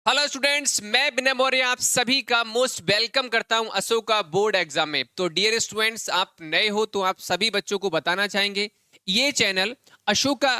Hello students, मैं विनय मौर्य आप सभी का मोस्ट वेलकम करता हूं अशोका बोर्ड एग्जाम में। तो डियर स्टूडेंट्स, आप नए हो तो आप सभी बच्चों को बताना चाहेंगे ये चैनल अशोका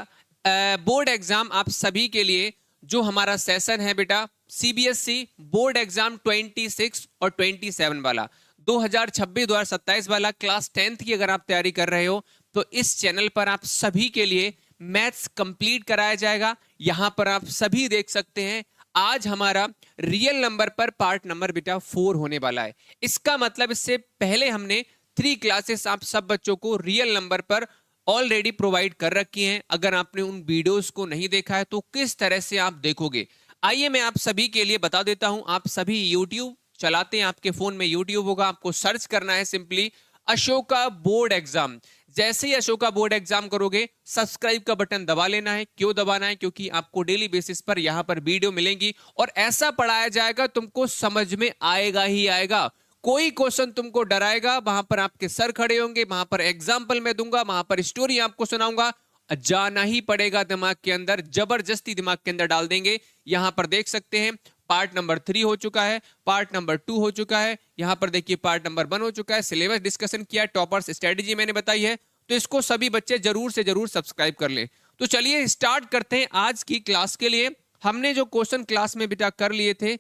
बोर्ड एग्जाम आप सभी के लिए जो हमारा सेशन है बेटा सीबीएसई बोर्ड एग्जाम 26 और 27 वाला 2026-2027 वाला क्लास 10th की अगर आप तैयारी कर रहे हो तो इस चैनल पर आप सभी के लिए मैथ्स कंप्लीट कराया जाएगा। यहां पर आप सभी देख सकते हैं आज हमारा रियल नंबर पर पार्ट नंबर बेटा 4 होने वाला है। इसका मतलब इससे पहले हमने 3 क्लासेस आप सब बच्चों को रियल नंबर पर ऑलरेडी प्रोवाइड कर रखी हैं। अगर आपने उन वीडियोस को नहीं देखा है तो किस तरह से आप देखोगे, आइए मैं आप सभी के लिए बता देता हूं। आप सभी यूट्यूब चलाते हैं, आपके फोन में यूट्यूब होगा, आपको सर्च करना है सिंपली अशोका बोर्ड एग्जाम। जैसे ही अशोका बोर्ड एग्जाम करोगे सब्सक्राइब का बटन दबा लेना है। क्यों दबाना है? क्योंकि आपको डेली बेसिस पर यहां पर वीडियो मिलेंगी और ऐसा पढ़ाया जाएगा तुमको समझ में आएगा ही आएगा। कोई क्वेश्चन तुमको डराएगा वहां पर आपके सर खड़े होंगे, वहां पर एग्जाम्पल मैं दूंगा, वहां पर स्टोरी आपको सुनाऊंगा, जाना ही पड़ेगा दिमाग के अंदर, जबरदस्ती दिमाग के अंदर डाल देंगे। यहां पर देख सकते हैं पार्ट नंबर 3 हो चुका है, पार्ट नंबर 2 हो चुका है, यहां पर देखिए पार्ट नंबर 1 हो चुका है, सिलेबस डिस्कशन किया, टॉपर्स स्ट्रेटेजी मैंने बताई है। तो इसको सभी बच्चे जरूर से जरूर सब्सक्राइब कर लें। तो चलिए स्टार्ट करते हैं आज की क्लास के लिए। हमने जो क्वेश्चन क्लास में बेटा कर लिए थे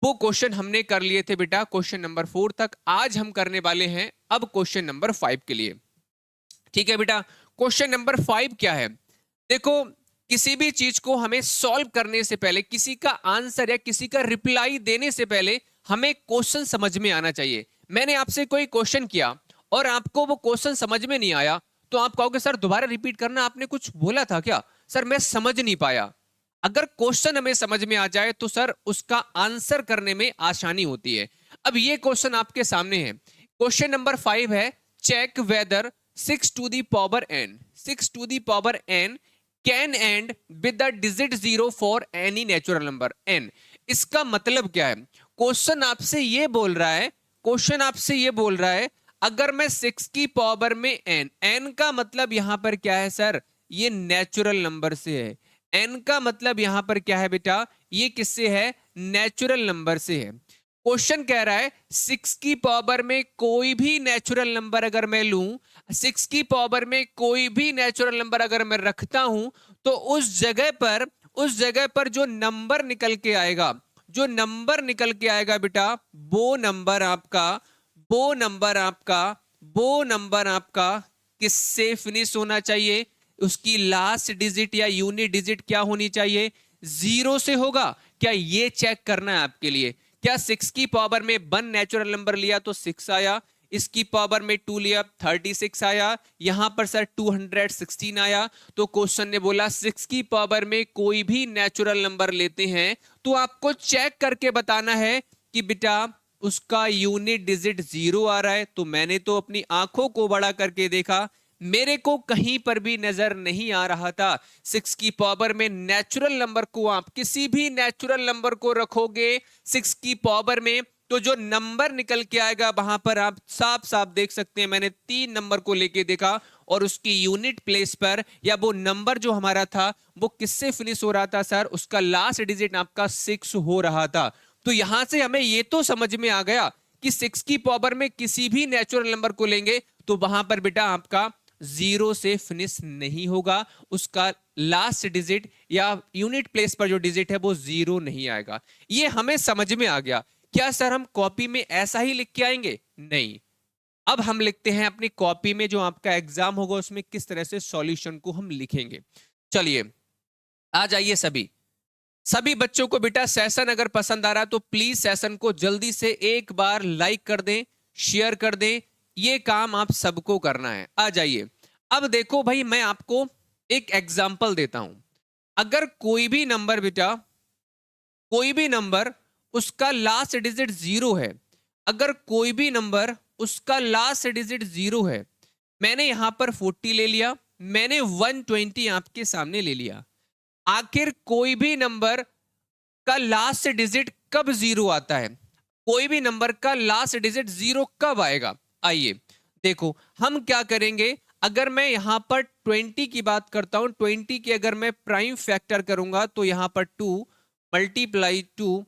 वो क्वेश्चन हमने कर लिए थे बेटा क्वेश्चन नंबर 4 तक। आज हम करने वाले हैं अब क्वेश्चन नंबर 5 के लिए। ठीक है बेटा, क्वेश्चन नंबर 5 क्या है? देखो, किसी भी चीज को हमें सॉल्व करने से पहले, किसी का आंसर या किसी का रिप्लाई देने से पहले हमें क्वेश्चन समझ में आना चाहिए। मैंने आपसे कोई क्वेश्चन किया और आपको वो क्वेश्चन समझ में नहीं आया तो आप कहोगे सर दोबारा रिपीट करना, आपने कुछ बोला था क्या? सर मैं समझ नहीं पाया। अगर क्वेश्चन हमें समझ में आ जाए तो सर उसका आंसर करने में आसानी होती है। अब ये क्वेश्चन आपके सामने है, क्वेश्चन नंबर 5 है, check whether 6 to the power n 6 to the power n can end with the digit 0 for any natural number n। इसका मतलब क्या है? क्वेश्चन आपसे ये बोल रहा है, क्वेश्चन आपसे ये बोल रहा है अगर मैं 6 की पावर में n का मतलब यहां पर क्या है सर? ये नेचुरल नंबर से है। n का मतलब यहां पर क्या है बेटा? ये किससे है? नेचुरल नंबर से है। क्वेश्चन कह रहा है 6 की पावर में कोई भी नेचुरल नंबर अगर मैं लूं, 6 की पावर में कोई भी नेचुरल नंबर अगर मैं रखता हूं तो उस जगह पर जो नंबर निकल के आएगा, जो नंबर निकल के आएगा बेटा, वो नंबर आपका वो नंबर आपका वो नंबर आपका किससे फिनिश होना चाहिए? उसकी लास्ट डिजिट या यूनिट डिजिट क्या होनी चाहिए? 0 से होगा। क्या ये चेक करना है आपके लिए? क्या 6 की पावर में 1 नेचुरल नंबर लिया तो 6 आया, इसकी पावर में 2 लिया 36 आया, यहां पर सर 216 आया। तो क्वेश्चन ने बोला 6 की पावर में कोई भी नेचुरल नंबर लेते हैं तो आपको चेक करके बताना है कि बेटा उसका यूनिट डिजिट 0 आ रहा है। तो मैंने तो अपनी आंखों को बड़ा करके देखा, मेरे को कहीं पर भी नजर नहीं आ रहा था। 6 की पावर में नेचुरल नंबर को, आप किसी भी नेचुरल नंबर को रखोगे 6 की पावर में तो जो नंबर निकल के आएगा वहां पर आप साफ साफ देख सकते हैं। मैंने 3 नंबर को लेके देखा और उसकी यूनिट प्लेस पर या वो नंबर जो हमारा था वो किससे फिनिश हो रहा था सर? उसका लास्ट डिजिट आपका 6 हो रहा था। तो यहां से हमें ये तो समझ में आ गया कि 6 की पावर में किसी भी नेचुरल नंबर को लेंगे तो वहां पर बेटा आपका 0 से फिनिश नहीं होगा, उसका लास्ट डिजिट या यूनिट प्लेस पर जो डिजिट है वो 0 नहीं आएगा। ये हमें समझ में आ गया। क्या सर हम कॉपी में ऐसा ही लिख के आएंगे? नहीं। अब हम लिखते हैं अपनी कॉपी में, जो आपका एग्जाम होगा उसमें किस तरह से सॉल्यूशन को हम लिखेंगे। चलिए आ जाइए सभी सभी बच्चों को बेटा, सेशन अगर पसंद आ रहा है तो प्लीज सेशन को जल्दी से एक बार लाइक कर दें, शेयर कर दें। ये काम आप सबको करना है। आ जाइए। अब देखो भाई, मैं आपको एक एग्जांपल देता हूं। अगर कोई भी नंबर बेटा, कोई भी नंबर उसका लास्ट डिजिट 0 है, अगर कोई भी नंबर उसका लास्ट डिजिट 0 है, मैंने यहां पर 40 ले लिया, मैंने 120 आपके सामने ले लिया। आखिर कोई भी नंबर का लास्ट डिजिट कब 0 आता है? कोई भी नंबर का लास्ट डिजिट 0 कब आएगा? आइए देखो हम क्या करेंगे। अगर मैं यहां पर 20 की बात करता हूं, 20 की अगर मैं प्राइम फैक्टर करूंगा तो यहां पर 2, मल्टीप्लाई टू,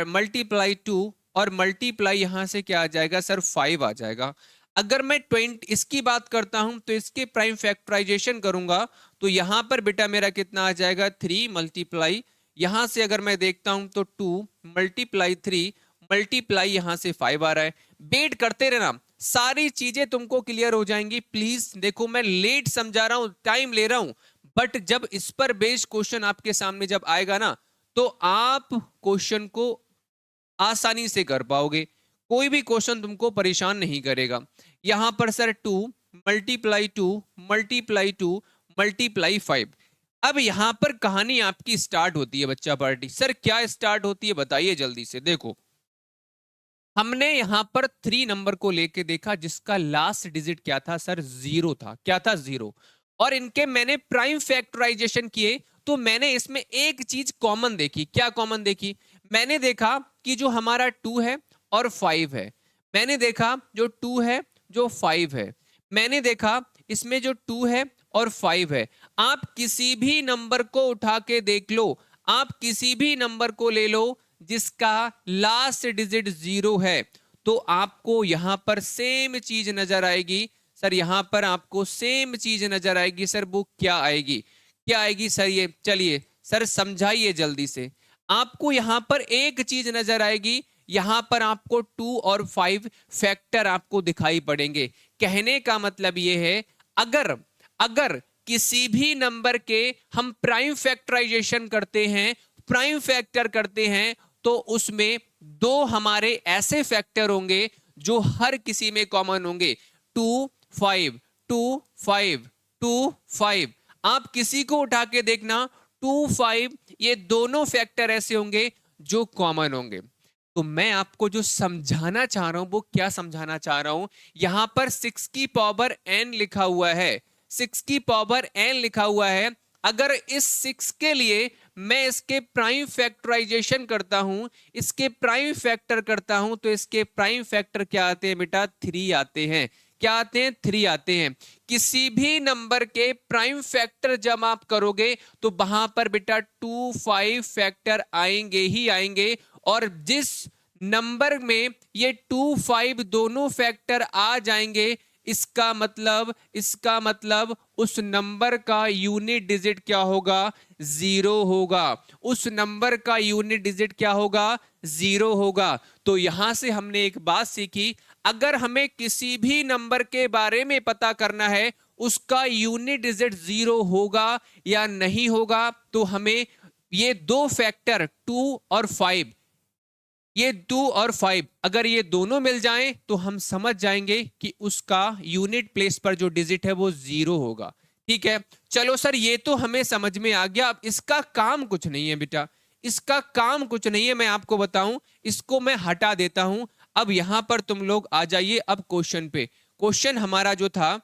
मल्टीप्लाई टू, और मल्टीप्लाई यहां से क्या आ जाएगा सर, 5 आ जाएगा। अगर मैं 20 इसकी बात करता हूं तो इसके प्राइम फैक्टराइजेशन करूंगा तो यहां पर बेटा मेरा कितना आ जाएगा, 3 मल्टीप्लाई, यहां से अगर मैं देखता हूं तो 2 मल्टीप्लाई 3 मल्टीप्लाई यहां से 5 आ रहा है। वेट करते रहना, सारी चीजें तुमको क्लियर हो जाएंगी। प्लीज देखो, मैं लेट समझा रहा हूं, टाइम ले रहा हूं, बट जब इस पर बेस्ड क्वेश्चन आपके सामने जब आएगा ना, तो आप क्वेश्चन को आसानी से कर पाओगे, कोई भी क्वेश्चन तुमको परेशान नहीं करेगा। यहां पर सर 2 मल्टीप्लाई 2 मल्टीप्लाई 2 मल्टीप्लाई 5। अब यहां पर कहानी आपकी स्टार्ट होती है बच्चा पार्टी। सर क्या स्टार्ट होती है बताइए जल्दी से। देखो, हमने यहां पर 3 नंबर को लेके देखा जिसका लास्ट डिजिट क्या था सर, 0 था। क्या था, 0। और इनके मैंने प्राइम फैक्टराइजेशन किए तो मैंने इसमें एक चीज कॉमन देखी। क्या कॉमन देखी? मैंने देखा कि जो हमारा 2 है और 5 है, मैंने देखा जो 2 है जो 5 है, मैंने देखा इसमें जो 2 है और 5 है। आप किसी भी नंबर को उठा के देख लो, आप किसी भी नंबर को ले लो जिसका लास्ट डिजिट 0 है, तो आपको यहां पर सेम चीज नजर आएगी। सर यहां पर आपको सेम चीज नजर आएगी। सर वो क्या आएगी, क्या आएगी सर? ये चलिए सर समझाइए जल्दी से। आपको यहां पर एक चीज नजर आएगी, यहां पर आपको 2 और 5 फैक्टर आपको दिखाई पड़ेंगे। कहने का मतलब ये है, अगर अगर किसी भी नंबर के हम प्राइम फैक्टराइजेशन करते हैं, प्राइम फैक्टर करते हैं, तो उसमें 2 हमारे ऐसे फैक्टर होंगे जो हर किसी में कॉमन होंगे। 2 5 2 5 2 5। आप किसी को उठा के देखना, 2 5 ये दोनों फैक्टर ऐसे होंगे जो कॉमन होंगे। तो मैं आपको जो समझाना चाह रहा हूं वो क्या समझाना चाह रहा हूं, यहां पर 6 की पावर n लिखा हुआ है, 6 की पावर n लिखा हुआ है। अगर इस 6 के लिए मैं इसके प्राइम फैक्टराइजेशन करता हूं, इसके प्राइम फैक्टर करता हूं, तो इसके प्राइम फैक्टर क्या आते हैं बेटा, 3 आते हैं। क्या आते हैं? 3 आते हैं। किसी भी नंबर के प्राइम फैक्टर जब आप करोगे तो वहां पर बेटा 2 5 फैक्टर आएंगे ही आएंगे। और जिस नंबर में ये 2 5 दोनों फैक्टर आ जाएंगे, इसका मतलब उस नंबर का यूनिट डिजिट क्या होगा, 0 होगा। उस नंबर का यूनिट डिजिट क्या होगा, 0 होगा। तो यहां से हमने एक बात सीखी, अगर हमें किसी भी नंबर के बारे में पता करना है उसका यूनिट डिजिट 0 होगा या नहीं होगा, तो हमें ये 2 फैक्टर 2 और 5, ये 2 और 5 अगर ये दोनों मिल जाएं तो हम समझ जाएंगे कि उसका यूनिट प्लेस पर जो डिजिट है वो 0 होगा। ठीक है, चलो सर ये तो हमें समझ में आ गया। अब इसका काम कुछ नहीं है बेटा, इसका काम कुछ नहीं है, मैं आपको बताऊं, इसको मैं हटा देता हूं। अब यहां पर तुम लोग आ जाइए अब क्वेश्चन पे। क्वेश्चन हमारा जो था,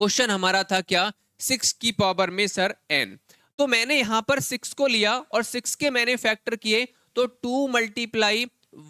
क्वेश्चन हमारा था क्या, 6 की पावर में सर n। तो मैंने यहां पर 6 को लिया और 6 के मैंने फैक्टर किए, तो 2 मल्टीप्लाई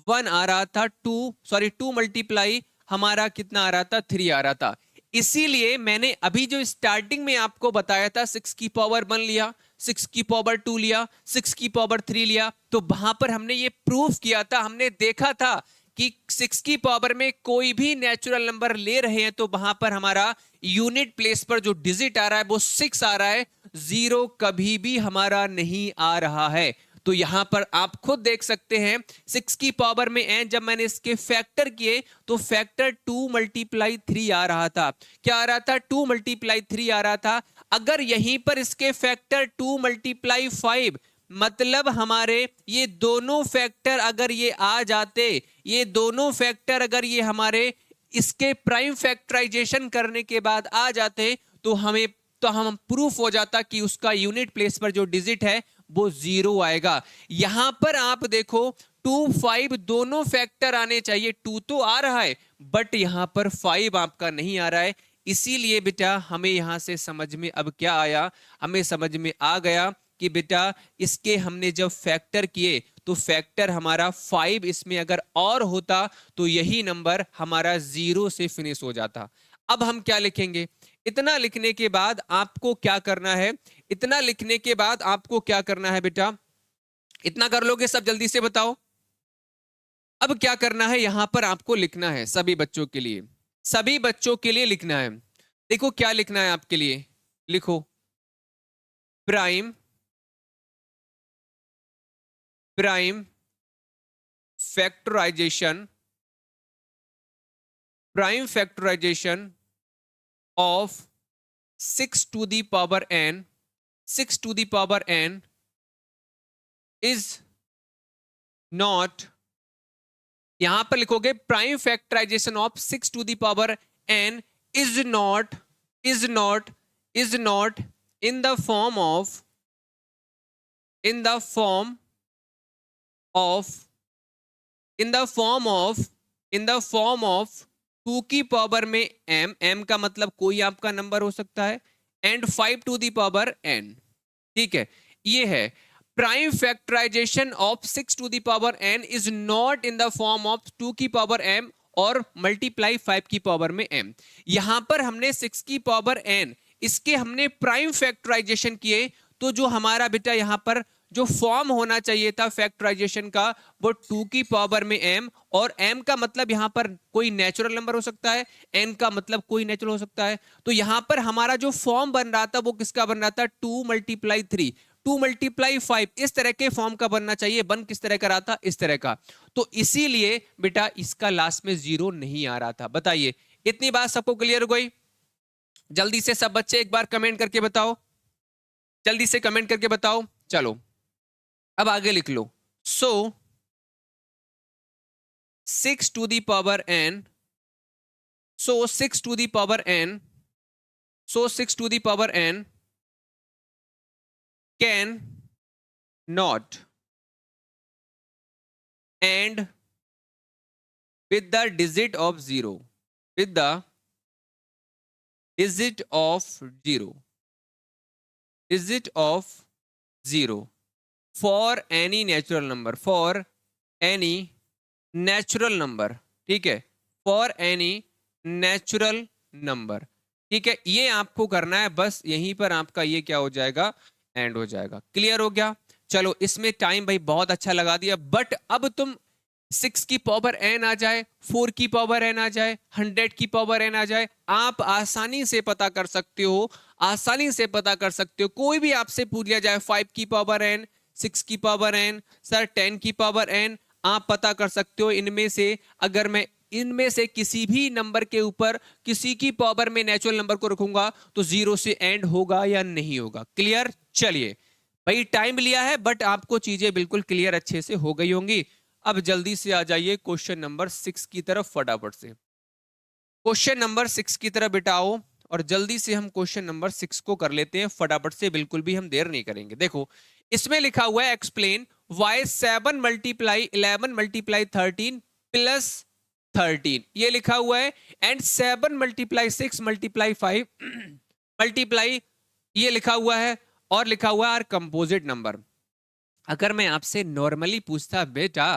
1 आ रहा था, 2 मल्टीप्लाई हमारा कितना आ रहा था, 3 आ रहा था। इसीलिए मैंने अभी जो स्टार्टिंग में आपको बताया था, 6 की पावर 1 लिया, 6 की पावर 2 लिया, 6 की पावर 3 लिया, तो वहां पर हमने ये प्रूफ किया था, हमने देखा था कि 6 की पावर में कोई भी नेचुरल नंबर ले रहे हैं तो वहां पर हमारा यूनिट प्लेस पर जो डिजिट आ रहा है वो 6 आ रहा है, 0 कभी भी हमारा नहीं आ रहा है। तो यहां पर आप खुद देख सकते हैं, 6 की पावर में n जब मैंने इसके फैक्टर किए तो फैक्टर 2 मल्टीप्लाई 3 आ रहा था। क्या आ रहा था? 2 मल्टीप्लाई 3 आ रहा था। अगर यहीं पर इसके फैक्टर 2 मल्टीप्लाई 5, मतलब हमारे ये दोनों फैक्टर अगर ये आ जाते, ये दोनों फैक्टर अगर ये हमारे इसके प्राइम फैक्टराइजेशन करने के बाद आ जाते, तो हम प्रूफ हो जाता कि उसका यूनिट प्लेस पर जो डिजिट है वो 0 आएगा। यहां पर आप देखो 2 5 दोनों फैक्टर आने चाहिए, 2 तो आ रहा है बट यहां पर 5 आपका नहीं आ रहा है। इसीलिए बेटा हमें यहां से समझ में अब क्या आया, हमें समझ में आ गया कि बेटा इसके हमने जब फैक्टर किए तो फैक्टर हमारा 5 इसमें अगर और होता तो यही नंबर हमारा 0 से फिनिश हो जाता। अब हम क्या लिखेंगे? इतना लिखने के बाद आपको क्या करना है, इतना लिखने के बाद आपको क्या करना है बेटा, इतना कर लोगे सब? जल्दी से बताओ। अब क्या करना है, यहां पर आपको लिखना है सभी बच्चों के लिए, सभी बच्चों के लिए लिखना है। देखो क्या लिखना है आपके लिए, लिखो prime, prime factorisation, prime factorisation of 6 to the power n, 6 to the power n is not, यहां पर लिखोगे prime factorisation of 6 to the power n is not, is not, is not in the form of, in the form of, in the form of, in the form of 2 की power में m, m का मतलब कोई आपका number हो सकता है, and 5 to the power n। ठीक है, ये है prime factorisation of 6 to the power n is not in the form of 2 की पावर m और मल्टीप्लाई 5 की पावर में m। यहां पर हमने 6 की पावर n, इसके हमने प्राइम फैक्टराइजेशन किए, तो जो हमारा बेटा यहां पर जो फॉर्म होना चाहिए था फैक्टराइजेशन का वो 2 की पावर में m, और m का मतलब यहां पर कोई नेचुरल नंबर हो सकता है, n का मतलब कोई नेचुरल हो सकता है। तो यहां पर हमारा जो फॉर्म बन रहा था वो किसका बन रहा था, 2 × 3, 2 × 5, इस तरह के फॉर्म का बनना चाहिए। बन किस तरह का रहा था, इस तरह का। तो इसीलिए बेटा इसका लास्ट में 0 नहीं आ रहा था। बताइए, इतनी बात सबको क्लियर हो गई? जल्दी से सब बच्चे एक बार कमेंट करके बताओ, जल्दी से कमेंट करके बताओ। चलो अब आगे लिख लो। सो 6 to the power n, so 6 to the power n, so 6 to the power n can not end with the digit of 0, with the digit of 0, digit of 0 for any natural number, for any natural number। ठीक है, for any natural number। ठीक है, ये आपको करना है, बस यहीं पर आपका ये क्या हो जाएगा, एंड हो जाएगा। क्लियर हो गया? चलो इसमें टाइम भाई बहुत अच्छा लगा दिया, बट अब तुम 6 की पावर n आ जाए, 4 की पावर n आ जाए, 100 की पावर n आ जाए, आप आसानी से पता कर सकते हो, आसानी से पता कर सकते हो। कोई भी आपसे पूछ लिया जाए 5 की पावर n, 6 की पावर n, सर 10 की पावर n, आप पता कर सकते हो इनमें से। अगर मैं इनमें से किसी भी नंबर के ऊपर किसी की पावर में नेचुरल नंबर को रखूंगा तो 0 से एंड होगा या नहीं होगा। क्लियर? चलिए भाई टाइम लिया है बट आपको चीजें बिल्कुल क्लियर अच्छे से हो गई होंगी। अब जल्दी से आ जाइए क्वेश्चन नंबर 6 की तरफ फटाफट से। क्वेश्चन नंबर 6 की तरफ बिटाओ और जल्दी से हम क्वेश्चन नंबर 6 को कर लेते हैं फटाफट से, बिल्कुल भी हम देर नहीं करेंगे। देखो इसमें लिखा हुआ है एक्सप्लेन वाई 7 × 11 × 13 प्लस 13, ये लिखा हुआ है। एंड 7 × 6 × 5 मल्टीप्लाई, ये लिखा हुआ है, और लिखा हुआ है आर कंपोजिट नंबर। अगर मैं आपसे नॉर्मली पूछता बेटा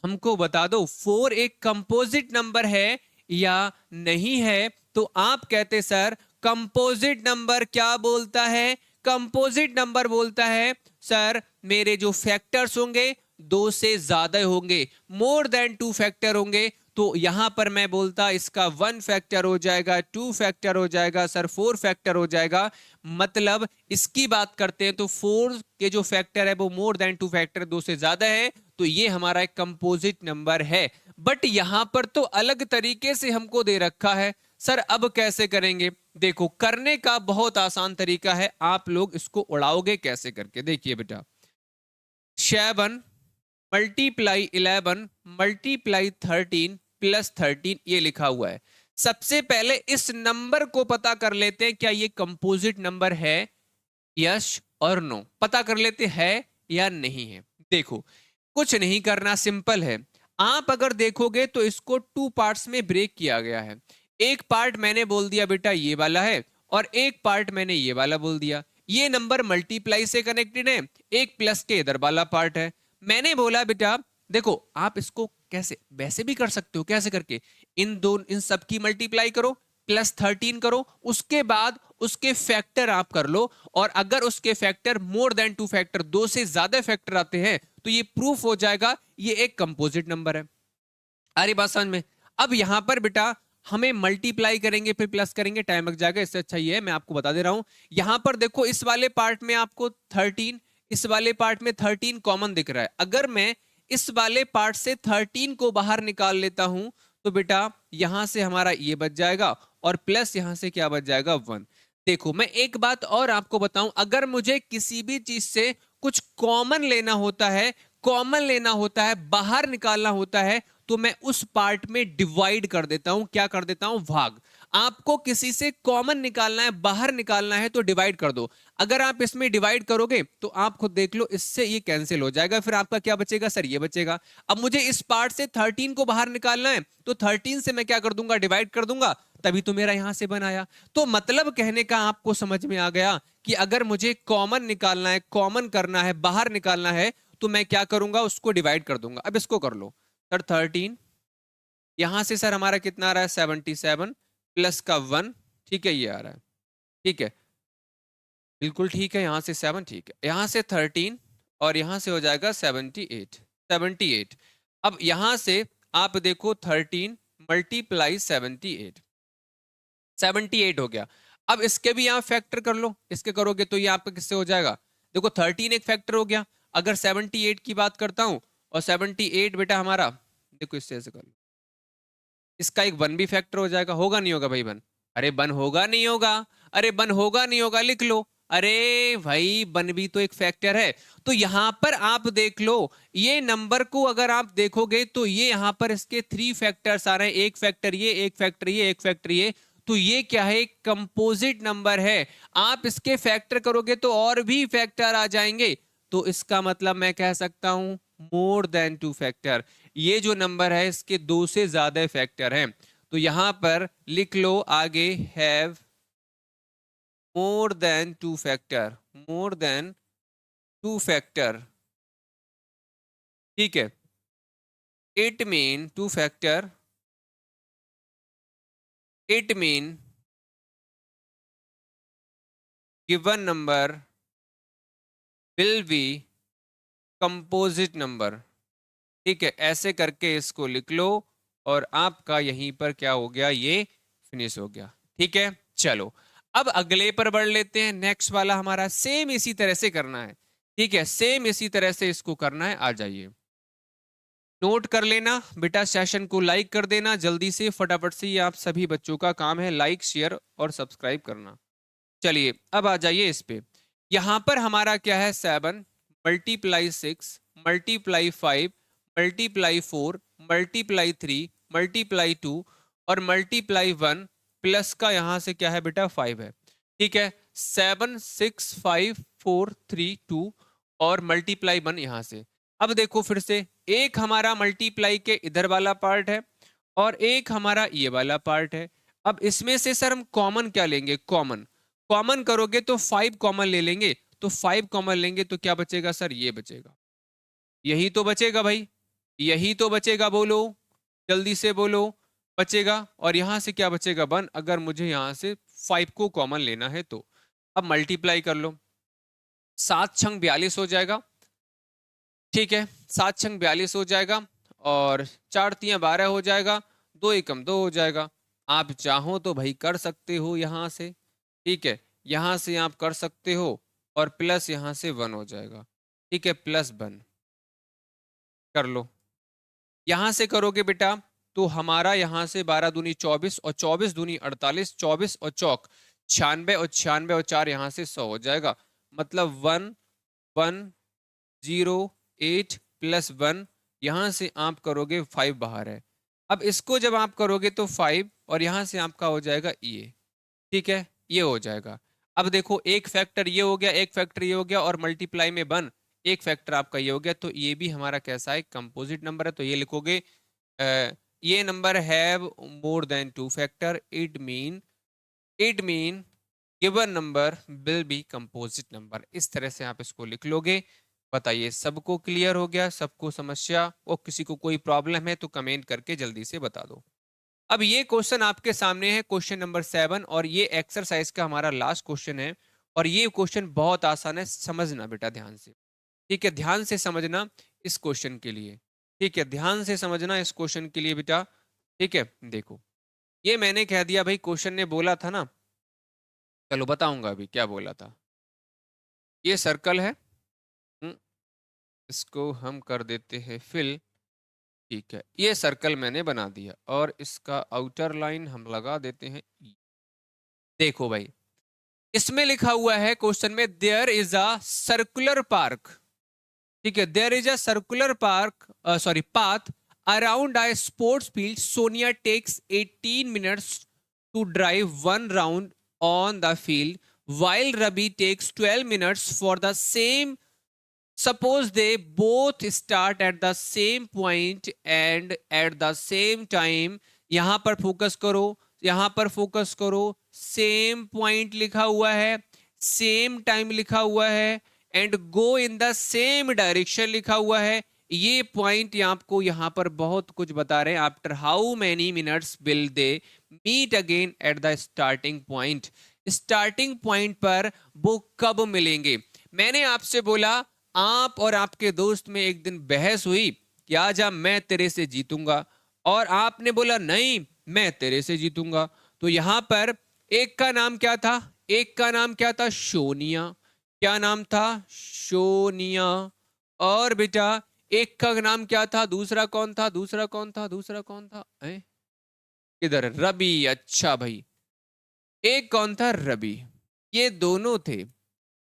हमको बता दो 4 एक कंपोजिट नंबर है या नहीं है, तो आप कहते सर कंपोजिट नंबर क्या बोलता है, कंपोजिट नंबर बोलता है सर मेरे जो फैक्टर्स होंगे 2 से ज्यादा होंगे, मोर देन 2 फैक्टर होंगे। तो यहां पर मैं बोलता इसका 1 फैक्टर हो जाएगा, 2 फैक्टर हो जाएगा, सर 4 फैक्टर हो जाएगा। मतलब इसकी बात करते हैं तो 4 के जो फैक्टर है वो मोर देन 2 फैक्टर, 2 से ज्यादा है, तो ये हमारा एक कंपोजिट नंबर है। बट यहां पर तो अलग तरीके से हमको दे रखा है सर, अब कैसे करेंगे? देखो करने का बहुत आसान तरीका है, आप लोग इसको उड़ाओगे कैसे करके, देखिए बेटा 7 × 11 × 13 प्लस 13 ये लिखा हुआ है। सबसे पहले इस नंबर को पता कर लेते हैं क्या ये कंपोजिट नंबर है, यस और नो, पता कर लेते हैं या नहीं है। देखो कुछ नहीं करना, सिंपल है। आप अगर देखोगे तो इसको 2 पार्ट्स में ब्रेक किया गया है। एक पार्ट मैंने बोल दिया बेटा ये वाला है और एक पार्ट मैंने ये वाला बोल दिया। ये नंबर मल्टीप्लाई से कनेक्टेड है, एक प्लस के इधर वाला पार्ट है। मैंने बोला बेटा देखो आप इसको कैसे वैसे भी कर सकते हो, कैसे करके इन सब की मल्टीप्लाई करो, प्लस 13 करो, उसके बाद उसके फैक्टर आप कर लो, और अगर उसके फैक्टर मोर देन 2 फैक्टर, 2 से ज्यादा फैक्टर आते हैं तो ये प्रूफ हो जाएगा ये एक कंपोजिट नंबर है। आ रही बात समझ में? अब यहां पर बेटा हमें मल्टीप्लाई करेंगे फिर प्लस करेंगे, टाइम लग जाएगा, इससे अच्छा ये है मैं आपको बता दे रहा हूं। यहां पर देखो इस वाले पार्ट में आपको 13, इस वाले पार्ट में 13 कॉमन दिख रहा है। अगर मैं इस वाले पार्ट से 13 को बाहर निकाल लेता हूं तो बेटा यहां से हमारा ये बच जाएगा और प्लस यहां से क्या बच जाएगा 1। देखो मैं एक बात और आपको बताऊं, अगर मुझे किसी भी चीज से कुछ कॉमन लेना होता है, कॉमन लेना होता है, बाहर निकालना होता है, तो मैं उस पार्ट में डिवाइड कर देता हूं। क्या कर देता हूं? भाग। आपको किसी से कॉमन निकालना है, बाहर निकालना है तो डिवाइड कर दो। अगर आप इसमें डिवाइड करोगे तो आप खुद देख लो इससे ये कैंसिल हो जाएगा, फिर आपका क्या बचेगा सर? ये बचेगा। अब मुझे इस पार्ट से 13 को बाहर निकालना है तो 13 से मैं क्या कर दूंगा? डिवाइड कर दूंगा, तभी तो मेरा यहां से बनाया। तो मतलब कहने का आपको समझ में आ गया कि अगर मुझे कॉमन निकालना है, कॉमन करना है, बाहर निकालना है तो मैं क्या करूंगा? उसको डिवाइड कर दूंगा। अब इसको कर लो सर 13, यहां से सर हमारा कितना आ रहा है? 77 प्लस का 1, ठीक है ये आ रहा है, ठीक है बिल्कुल ठीक है। यहां से 7, ठीक है, यहां से 13 और यहां से हो जाएगा 78, 78। अब यहां से आप देखो 13 मल्टीप्लाई 78, 78 हो गया। अब इसके भी आप फैक्टर कर लो, इसके करोगे तो ये आपका किससे हो जाएगा? देखो 13 एक फैक्टर हो गया। अगर 78 की बात करता हूं और 78 बेटा हमारा, देखो इससे ऐसे कर लो, इसका एक 1 भी फैक्टर हो जाएगा। होगा नहीं होगा भाई 1? अरे 1 होगा नहीं होगा? अरे 1 होगा नहीं होगा? लिख लो। अरे भाई 1 भी तो एक फैक्टर है। तो यहां पर आप देख लो, ये नंबर को अगर आप देखोगे तो ये यहां पर इसके 3 फैक्टर्स आ रहे हैं, एक फैक्टर ये, एक फैक्टर ये, एक फैक्टर ये। तो ये क्या है? कंपोजिट नंबर है। आप इसके फैक्टर करोगे तो और भी फैक्टर आ जाएंगे, तो इसका मतलब मैं कह सकता हूं मोर देन 2 फैक्टर। ये जो नंबर है इसके 2 से ज्यादा फैक्टर हैं। तो यहां पर लिख लो आगे have more than 2 factor, more than 2 factor, ठीक है। It mean 2 factor, it mean given number will be composite number, ठीक है। ऐसे करके इसको लिख लो और आपका यहीं पर क्या हो गया? ये फिनिश हो गया, ठीक है। चलो अब अगले पर बढ़ लेते हैं। नेक्स्ट वाला हमारा सेम इसी तरह से करना है, ठीक है, सेम इसी तरह से इसको करना है। आ जाइए, नोट कर लेना बेटा, सेशन को लाइक कर देना जल्दी से, फटाफट से। ये आप सभी बच्चों का काम है, लाइक शेयर और सब्सक्राइब करना। चलिए अब आ जाइए इस पे। यहां पर हमारा क्या है? 7 multiply 6 multiply 5 multiply 4 multiply 3 multiply 2 और मल्टीप्लाई 1 प्लस का यहां से क्या है बेटा? 5 है, ठीक है। 7 6 5 4 3 2 और मल्टीप्लाई 1 यहां से। अब देखो फिर से, एक हमारा मल्टीप्लाई के इधर वाला पार्ट है और एक हमारा ये वाला पार्ट है। अब इसमें से सर हम कॉमन क्या लेंगे? कॉमन, कॉमन करोगे तो 5 कॉमन ले लेंगे, तो 5 कॉमन लेंगे तो क्या बचेगा सर? ये बचेगा, यही तो बचेगा भाई, यही तो बचेगा। बोलो जल्दी से बोलो, बचेगा। और यहां से क्या बचेगा? 1, अगर मुझे यहां से 5 को कॉमन लेना है तो। अब मल्टीप्लाई कर लो, 7 छंग 42 हो जाएगा, ठीक है। 7 छंग 42 हो जाएगा और 4 तियां 12 हो जाएगा, 2 एकम 2 हो जाएगा। आप चाहो तो भाई कर सकते हो यहां से, ठीक है, यहां से आप कर सकते हो और प्लस यहां से 1 हो जाएगा, ठीक है, प्लस 1 कर लो। यहां से करोगे बेटा तो हमारा यहां से 12 दूनी 24 और 24 दूनी 48, 24 और चौक 96 और 96 और 4 यहां से 100 हो जाएगा। मतलब 1 1 0 8 प्लस 1, यहां से आप करोगे 5 बाहर है। अब इसको जब आप करोगे तो 5 और यहां से आपका हो जाएगा ये, ठीक है, ये हो जाएगा। अब देखो एक फैक्टर ये हो गया, एक फैक्टर ये हो गया और मल्टीप्लाई में 1, एक फैक्टर आपका ये हो गया। तो ये भी हमारा कैसा है? कंपोजिट नंबर है। तो ये लिखोगे ये number have more than 2 factor, it mean given number will be composite number. इस तरह से आप इसको लिख लोगे। बताइए सबको क्लियर हो गया? सबको समस्या और किसी को कोई प्रॉब्लम है तो कमेंट करके जल्दी से बता दो। अब ये क्वेश्चन आपके सामने है, क्वेश्चन नंबर 7, और ये एक्सरसाइज का हमारा लास्ट क्वेश्चन है। और ये क्वेश्चन बहुत आसान है, समझना बेटा ध्यान से, ठीक है, ध्यान से समझना। इस क्वेश्चन के लिए। ठीक है, ध्यान से समझना इस क्वेश्चन के लिए बेटा। ठीक है, देखो ये मैंने कह दिया भाई, क्वेश्चन ने बोला था ना, चलो बताऊंगा अभी क्या बोला था। ये सर्कल है, हम्म, इसको हम कर देते हैं फिल। ठीक है, ये सर्कल मैंने बना दिया और इसका आउटर लाइन हम लगा देते हैं E। देखो भाई, इसमें लिखा हुआ है क्वेश्चन में, there is a circular park. ठीक है, there is a circular park, sorry path around a sports field. Sonia takes 18 minutes to drive one round on the field, while Rabi takes 12 minutes for the same. Suppose they both start at the same point and at the same time. यहां पर focus करो, यहां पर focus करो, same point लिखा हुआ है, same time लिखा हुआ है, and go in the same direction लिखा हुआ है। ये पॉइंट आपको यहां पर बहुत कुछ बता रहे हैं। After how many minutes will they meet again at the starting point. Starting point पर वो कब मिलेंगे? मैंने आपसे बोला, आप और आपके दोस्त में एक दिन बहस हुई कि आजा मैं तेरे से जीतूंगा, और आपने बोला नहीं मैं तेरे से जीतूंगा। तो यहां पर एक का नाम क्या था? एक का नाम क्या था? सोनिया। क्या नाम था? सोनिया। और बेटा एक का नाम क्या था? दूसरा कौन था? दूसरा कौन था? दूसरा कौन था? किधर? रवि। अच्छा भाई, एक कौन था? रवि। ये दोनों थे,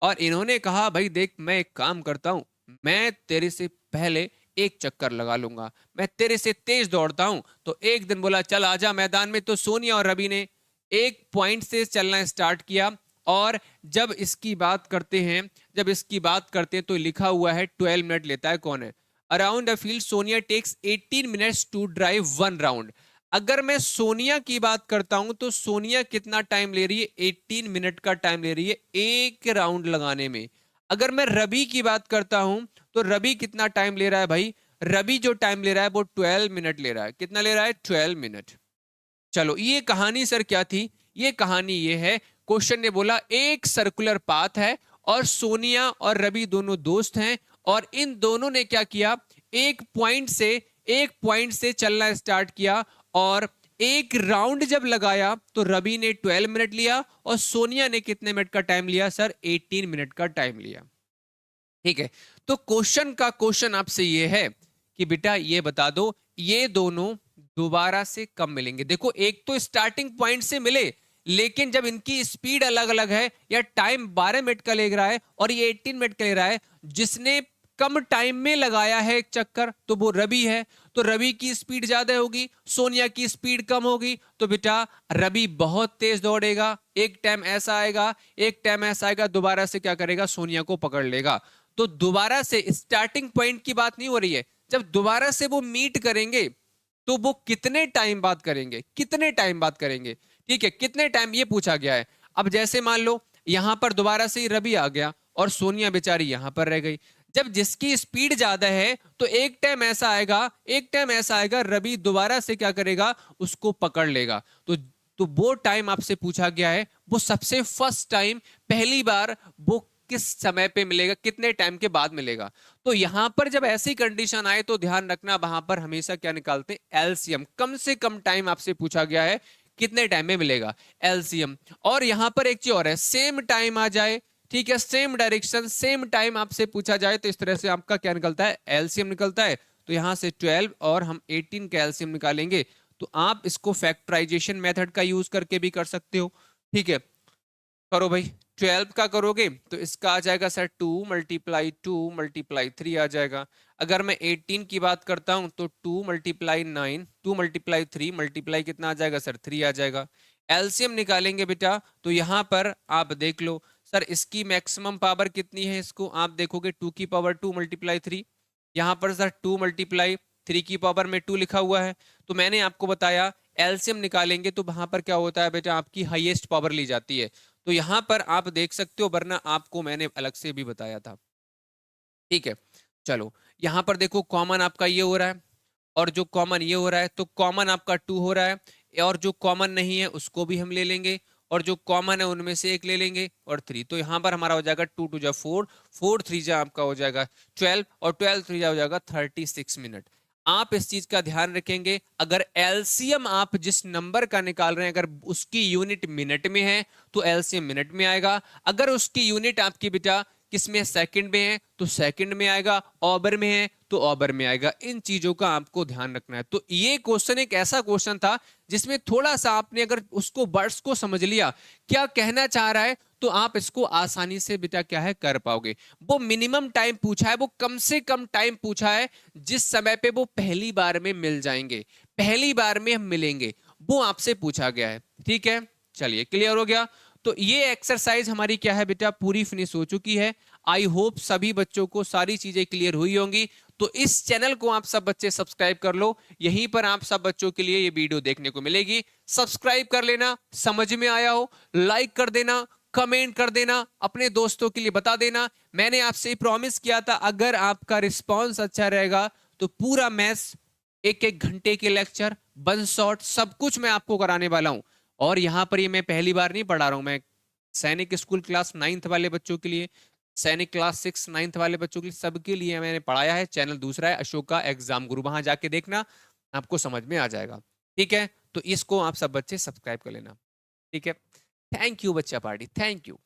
और इन्होंने कहा भाई देख मैं एक काम करता हूं, मैं तेरे से पहले एक चक्कर लगा लूंगा, मैं तेरे से तेज दौड़ता हूं। तो एक दिन बोला चल आजा मैदान में। तो सोनिया और रवि ने एक पॉइंट से चलना स्टार्ट किया, और जब इसकी बात करते हैं, जब इसकी बात करते हैं तो लिखा हुआ है 12 मिनट लेता है। कौन है? Around the field Sonia takes 18 minutes to drive one round. अगर मैं सोनिया की बात करता हूं तो सोनिया कितना टाइम ले रही है? 18 मिनट का टाइम ले रही है एक राउंड लगाने में। अगर मैं रवि की बात करता हूं तो रवि कितना टाइम ले रहा है भाई? रवि जो टाइम ले रहा है वो 12 मिनट ले रहा है। कितना ले रहा है? 12 मिनट। चलो ये कहानी सर क्या थी? ये कहानी ये है, क्वेश्चन ने बोला एक सर्कुलर पाथ है और सोनिया और रवि दोनों दोस्त हैं, और इन दोनों ने क्या किया? एक पॉइंट से चलना स्टार्ट किया, और एक राउंड जब लगाया तो रवि ने 12 मिनट लिया और सोनिया ने कितने मिनट का टाइम लिया सर? 18 मिनट का टाइम लिया। ठीक है, तो क्वेश्चन आपसे ये है कि बेटा ये बता दो ये दोनों दोबारा से कब मिलेंगे। देखो एक तो स्टार्टिंग पॉइंट से मिले, लेकिन जब इनकी स्पीड अलग अलग है, या टाइम 12 मिनट का ले रहा है और ये 18 मिनट का ले रहा है, जिसने कम टाइम में लगाया है एक चक्कर तो वो रवि है। तो रवि की स्पीड ज्यादा होगी, सोनिया की स्पीड कम होगी, तो बेटा रवि बहुत तेज दौड़ेगा। एक टाइम ऐसा आएगा, एक टाइम ऐसा आएगा, दोबारा से क्या करेगा? सोनिया को पकड़ लेगा। तो दोबारा से स्टार्टिंग पॉइंट की बात नहीं हो रही है, जब दोबारा से वो मीट करेंगे तो वो कितने टाइम बाद करेंगे? कितने टाइम बाद करेंगे? ठीक है, कितने टाइम ये पूछा गया है। अब जैसे मान लो यहां पर दोबारा से रवि आ गया और सोनिया बेचारी यहां पर रह गई। जब जिसकी स्पीड ज्यादा है तो एक टाइम ऐसा आएगा, एक टाइम ऐसा आएगा, रवि दोबारा से क्या करेगा? उसको पकड़ लेगा। तो वो टाइम आपसे पूछा गया है, वो सबसे फर्स्ट टाइम, पहली बार वो किस समय पे मिलेगा, कितने टाइम के बाद मिलेगा। तो यहां पर जब ऐसी कंडीशन आए तो ध्यान रखना, वहां पर हमेशा क्या निकालते हैं? एलसीएम। कम से कम टाइम आपसे पूछा गया है, कितने टाइम में मिलेगा? एलसीएम। और यहां पर एक चीज और है, सेम टाइम आ जाए, ठीक है, सेम डायरेक्शन सेम टाइम आपसे पूछा जाए तो इस तरह से आपका क्या निकलता है? एलसीएम निकलता है। तो यहां से 12 और हम 18 का एलसीएम निकालेंगे। तो आप इसको फैक्टराइजेशन मेथड का यूज करके भी कर सकते हो। ठीक है, करो भाई। 12 का करोगे तो इसका आ जाएगा सर 2 × 2 × 3 आ जाएगा। अगर मैं 18 की बात करता हूं तो 2 × 9, 2 × 3 मल्टीप्लाई कितना आ जाएगा सर? 3 आ जाएगा। एलसीएम निकालेंगे बेटा तो यहां पर आप देख लो सर, इसकी मैक्सिमम पावर कितनी है? इसको आप देखोगे 2 की पावर 2 × 3। यहां पर सर 2 × 3 की पावर में 2 लिखा हुआ है। तो मैंने आपको बताया एलसीएम निकालेंगे तो वहां पर क्या होता है बेटा? आपकी हाईएस्ट पावर ली जाती है। तो यहां पर आप देख सकते हो, वरना आपको मैंने अलग से भी बताया था। ठीक है, चलो यहां पर देखो कॉमन आपका ये हो रहा है, और जो कॉमन ये हो रहा है, तो कॉमन आपका 2 हो रहा है, और जो कॉमन नहीं है उसको भी हम ले लेंगे, और जो कॉमन है उनमें से एक ले लेंगे और 3। तो यहाँ पर हमारा हो जाएगा 2 2 जा 4, 4 3 जा आपका हो जाएगा 12 और 12 3 जा हो जाएगा 36 मिनट। आप इस चीज का ध्यान रखेंगे, अगर एलसीएम आप जिस नंबर का निकाल रहे हैं अगर उसकी यूनिट मिनट में है तो एलसीएम मिनट में आएगा, अगर उसकी यूनिट आपकी बेटा किसमें सेकंड में है तो सेकंड में आएगा, ऑबर में है तो ऑबर में आएगा। इन चीजों का आपको ध्यान रखना है। तो ये क्वेश्चन एक ऐसा क्वेश्चन था जिसमें थोड़ा सा आपने अगर उसको वर्ड्स को समझ लिया क्या कहना चाह रहा है तो आप इसको आसानी से बेटा क्या है कर पाओगे। वो मिनिमम टाइम पूछा है, वो कम से कम टाइम पूछा है जिस समय पे वो पहली बार में मिल जाएंगे, पहली बार में हम मिलेंगे, वो आपसे पूछा गया है। ठीक है, चलिए क्लियर हो गया। तो ये एक्सरसाइज हमारी क्या है बेटा पूरी फिनिश हो चुकी है। आई होप सभी बच्चों को सारी चीजें क्लियर हुई होंगी। तो इस चैनल को आप सब बच्चे सब्सक्राइब कर लो, यहीं पर आप सब बच्चों के लिए ये वीडियो देखने को मिलेगी। सब्सक्राइब कर लेना, समझ में आया हो लाइक कर देना, कमेंट कर देना, अपने दोस्तों के लिए बता देना। मैंने आपसे प्रॉमिस किया था अगर आपका रिस्पॉन्स अच्छा रहेगा तो पूरा मैथ्स एक एक घंटे के लेक्चर वन शॉट सब कुछ मैं आपको कराने वाला हूं। और यहाँ पर ये मैं पहली बार नहीं पढ़ा रहा हूँ, मैं सैनिक स्कूल क्लास 9th वाले बच्चों के लिए, सैनिक क्लास 6 9th वाले बच्चों के लिए, सबके लिए मैंने पढ़ाया है। चैनल दूसरा है अशोका एग्जाम गुरु, वहां जाके देखना आपको समझ में आ जाएगा। ठीक है, तो इसको आप सब बच्चे सब्सक्राइब कर लेना। ठीक है, थैंक यू बच्चा पार्टी, थैंक यू।